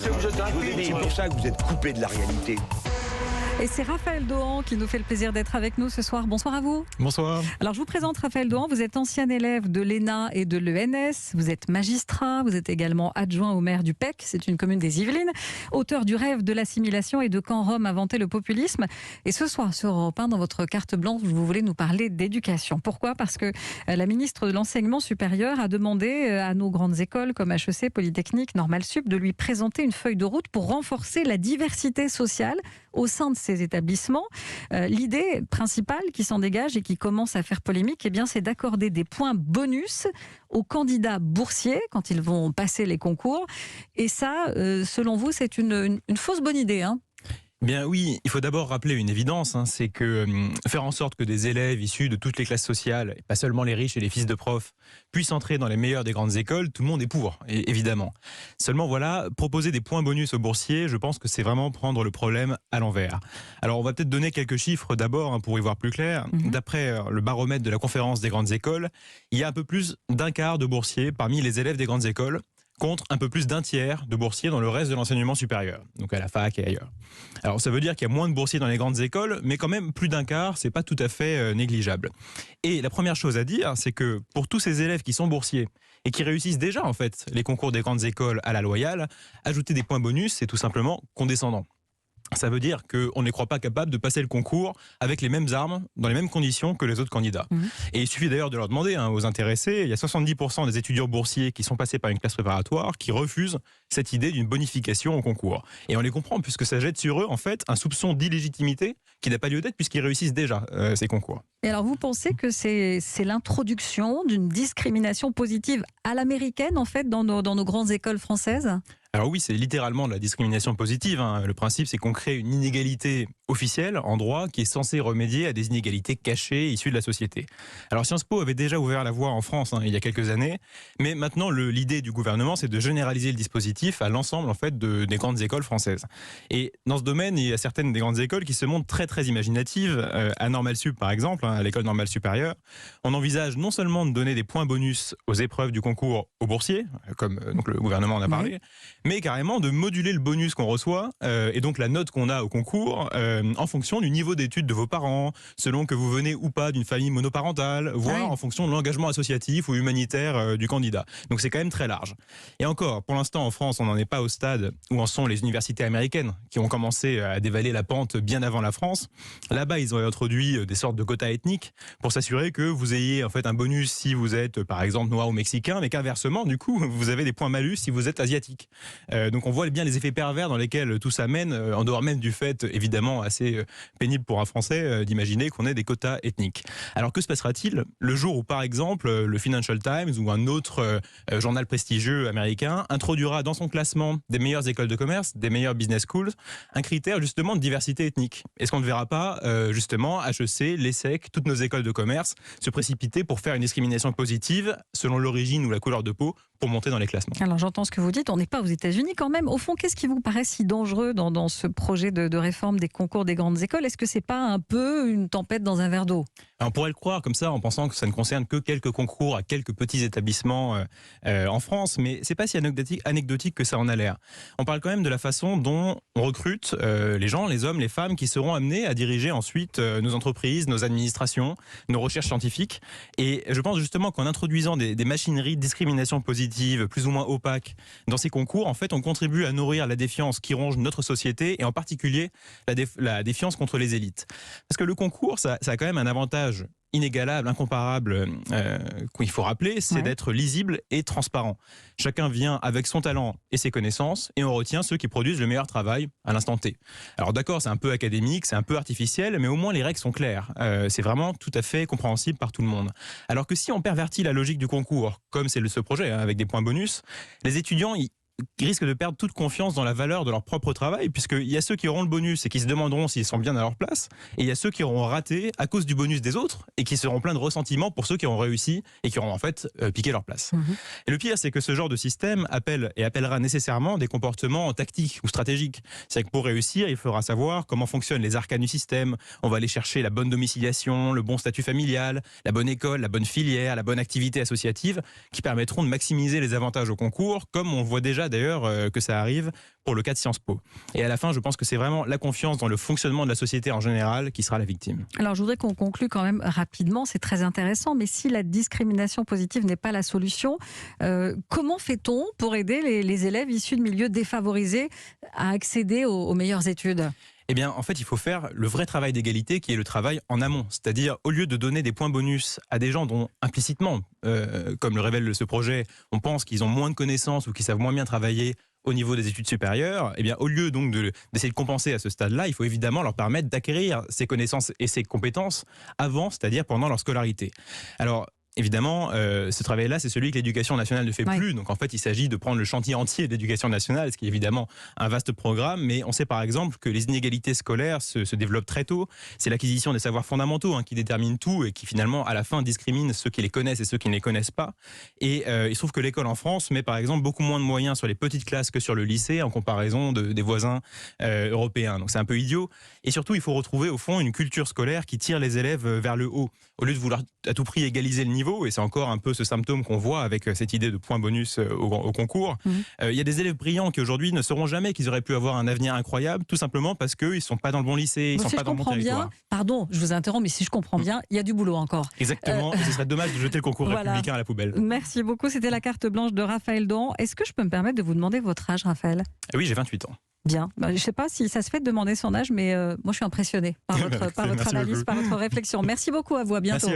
C'est pour ça que vous êtes coupé de la réalité. Et c'est Raphaël Dohan qui nous fait le plaisir d'être avec nous ce soir. Bonsoir à vous. Bonsoir. Alors je vous présente Raphaël Dohan, vous êtes ancien élève de l'ENA et de l'ENS, vous êtes magistrat, vous êtes également adjoint au maire du PEC, c'est une commune des Yvelines, auteur du rêve de l'assimilation et de Quand Rome inventait le populisme. Et ce soir sur Europe 1, dans votre carte blanche, vous voulez nous parler d'éducation. Pourquoi ? Parce que la ministre de l'Enseignement supérieur a demandé à nos grandes écoles comme HEC, Polytechnique, Normal Sup de lui présenter une feuille de route pour renforcer la diversité sociale au sein de ces établissements. L'idée principale qui s'en dégage et qui commence à faire polémique, eh bien, c'est d'accorder des points bonus aux candidats boursiers quand ils vont passer les concours. Et ça, selon vous, c'est une fausse bonne idée, hein ? Bien oui, il faut d'abord rappeler une évidence, c'est que faire en sorte que des élèves issus de toutes les classes sociales, et pas seulement les riches et les fils de profs, puissent entrer dans les meilleures des grandes écoles, tout le monde est pour, évidemment. Seulement voilà, proposer des points bonus aux boursiers, je pense que c'est vraiment prendre le problème à l'envers. Alors on va peut-être donner quelques chiffres d'abord pour y voir plus clair. D'après le baromètre de la conférence des grandes écoles, il y a un peu plus d'un quart de boursiers parmi les élèves des grandes écoles, contre un peu plus d'un tiers de boursiers dans le reste de l'enseignement supérieur, donc à la fac et ailleurs. Alors ça veut dire qu'il y a moins de boursiers dans les grandes écoles, mais quand même plus d'un quart, c'est pas tout à fait négligeable. Et la première chose à dire, c'est que pour tous ces élèves qui sont boursiers et qui réussissent déjà en fait les concours des grandes écoles à la loyale, ajouter des points bonus, c'est tout simplement condescendant. Ça veut dire qu'on ne les croit pas capables de passer le concours avec les mêmes armes, dans les mêmes conditions que les autres candidats. Et il suffit d'ailleurs de leur demander aux intéressés, il y a 70% des étudiants boursiers qui sont passés par une classe préparatoire qui refusent cette idée d'une bonification au concours. Et on les comprend puisque ça jette sur eux en fait un soupçon d'illégitimité qui n'a pas lieu d'être puisqu'ils réussissent déjà ces concours. Et alors vous pensez que c'est l'introduction d'une discrimination positive à l'américaine en fait dans nos grandes écoles françaises ? Alors oui, c'est littéralement de la discrimination positive. Le principe, c'est qu'on crée une inégalité officielle en droit qui est censée remédier à des inégalités cachées issues de la société. Alors Sciences Po avait déjà ouvert la voie en France il y a quelques années, mais maintenant l'idée du gouvernement, c'est de généraliser le dispositif à l'ensemble en fait des grandes écoles françaises. Et dans ce domaine, il y a certaines des grandes écoles qui se montrent très très imaginatives. À Normal Sup par exemple, à l'école normale supérieure, on envisage non seulement de donner des points bonus aux épreuves du concours aux boursiers, comme donc le gouvernement en a parlé, mais carrément de moduler le bonus qu'on reçoit et donc la note qu'on a au concours en fonction du niveau d'études de vos parents, selon que vous venez ou pas d'une famille monoparentale, voire en fonction de l'engagement associatif ou humanitaire du candidat. Donc c'est quand même très large. Et encore, pour l'instant en France, on n'en est pas au stade où en sont les universités américaines qui ont commencé à dévaler la pente bien avant la France. Là-bas, ils ont introduit des sortes de quotas ethniques pour s'assurer que vous ayez en fait un bonus si vous êtes par exemple noir ou mexicain, mais qu'inversement, du coup, vous avez des points malus si vous êtes asiatique. Donc on voit bien les effets pervers dans lesquels tout ça mène, en dehors même du fait évidemment assez pénible pour un Français d'imaginer qu'on ait des quotas ethniques. Alors que se passera-t-il le jour où par exemple le Financial Times ou un autre journal prestigieux américain introduira dans son classement des meilleures écoles de commerce, des meilleures business schools, un critère justement de diversité ethnique? Est-ce qu'on ne verra pas justement HEC, l'ESSEC, toutes nos écoles de commerce se précipiter pour faire une discrimination positive selon l'origine ou la couleur de peau pour monter dans les classements? Alors j'entends ce que vous dites, on n'est pas aux États-Unis quand même. Au fond, qu'est-ce qui vous paraît si dangereux dans ce projet de réforme des concours des grandes écoles ? Est-ce que c'est pas un peu une tempête dans un verre d'eau ? On pourrait le croire comme ça en pensant que ça ne concerne que quelques concours à quelques petits établissements en France, mais c'est pas si anecdotique que ça en a l'air. On parle quand même de la façon dont on recrute les gens, les hommes, les femmes qui seront amenés à diriger ensuite nos entreprises, nos administrations, nos recherches scientifiques. Et je pense justement qu'en introduisant des machineries de discrimination positive plus ou moins opaques dans ces concours, en fait, on contribue à nourrir la défiance qui ronge notre société et en particulier la défiance contre les élites. Parce que le concours, ça a quand même un avantage inégalable, incomparable, qu'il faut rappeler, c'est d'être lisible et transparent. Chacun vient avec son talent et ses connaissances et on retient ceux qui produisent le meilleur travail à l'instant T. Alors d'accord, c'est un peu académique, c'est un peu artificiel, mais au moins les règles sont claires. C'est vraiment tout à fait compréhensible par tout le monde. Alors que si on pervertit la logique du concours, comme c'est ce projet, avec des points bonus, les étudiants, qui risquent de perdre toute confiance dans la valeur de leur propre travail, puisqu'il y a ceux qui auront le bonus et qui se demanderont s'ils sont bien à leur place, et il y a ceux qui auront raté à cause du bonus des autres et qui seront pleins de ressentiment pour ceux qui auront réussi et qui auront en fait piqué leur place. Et le pire, c'est que ce genre de système appellera nécessairement des comportements tactiques ou stratégiques. C'est que pour réussir, il faudra savoir comment fonctionnent les arcanes du système, on va aller chercher la bonne domiciliation, le bon statut familial, la bonne école, la bonne filière, la bonne activité associative, qui permettront de maximiser les avantages au concours, comme on voit déjà d'ailleurs que ça arrive pour le cas de Sciences Po. Et à la fin, je pense que c'est vraiment la confiance dans le fonctionnement de la société en général qui sera la victime. Alors, je voudrais qu'on conclue quand même rapidement, c'est très intéressant, mais si la discrimination positive n'est pas la solution, comment fait-on pour aider les élèves issus de milieux défavorisés à accéder aux meilleures études ? Eh bien, en fait, il faut faire le vrai travail d'égalité qui est le travail en amont. C'est-à-dire, au lieu de donner des points bonus à des gens dont, implicitement, comme le révèle ce projet, on pense qu'ils ont moins de connaissances ou qu'ils savent moins bien travailler au niveau des études supérieures, eh bien, au lieu donc d'essayer de compenser à ce stade-là, il faut évidemment leur permettre d'acquérir ces connaissances et ces compétences avant, c'est-à-dire pendant leur scolarité. Alors, évidemment, ce travail-là, c'est celui que l'éducation nationale ne fait plus. Donc, en fait, il s'agit de prendre le chantier entier de l'éducation nationale, ce qui est évidemment un vaste programme. Mais on sait par exemple que les inégalités scolaires se développent très tôt. C'est l'acquisition des savoirs fondamentaux qui détermine tout et qui finalement, à la fin, discrimine ceux qui les connaissent et ceux qui ne les connaissent pas. Et il se trouve que l'école en France met par exemple beaucoup moins de moyens sur les petites classes que sur le lycée en comparaison des voisins européens. Donc, c'est un peu idiot. Et surtout, il faut retrouver au fond une culture scolaire qui tire les élèves vers le haut. Au lieu de vouloir à tout prix égaliser le niveau, et c'est encore un peu ce symptôme qu'on voit avec cette idée de points bonus au concours, il y a des élèves brillants qui aujourd'hui ne sauront jamais qu'ils auraient pu avoir un avenir incroyable, tout simplement parce qu'ils ne sont pas dans le bon lycée, ils ne sont pas dans le bon territoire. Pardon, je vous interromps, mais si je comprends bien, il y a du boulot encore. Exactement, et ce serait dommage de jeter le concours républicain à la poubelle. Merci beaucoup, c'était la carte blanche de Raphaël Dahan. Est-ce que je peux me permettre de vous demander votre âge, Raphaël ? Oui, j'ai 28 ans. Bien. Je ne sais pas si ça se fait de demander son âge, mais moi je suis impressionnée par votre analyse, par votre réflexion. Merci beaucoup, à vous, à bientôt. Merci.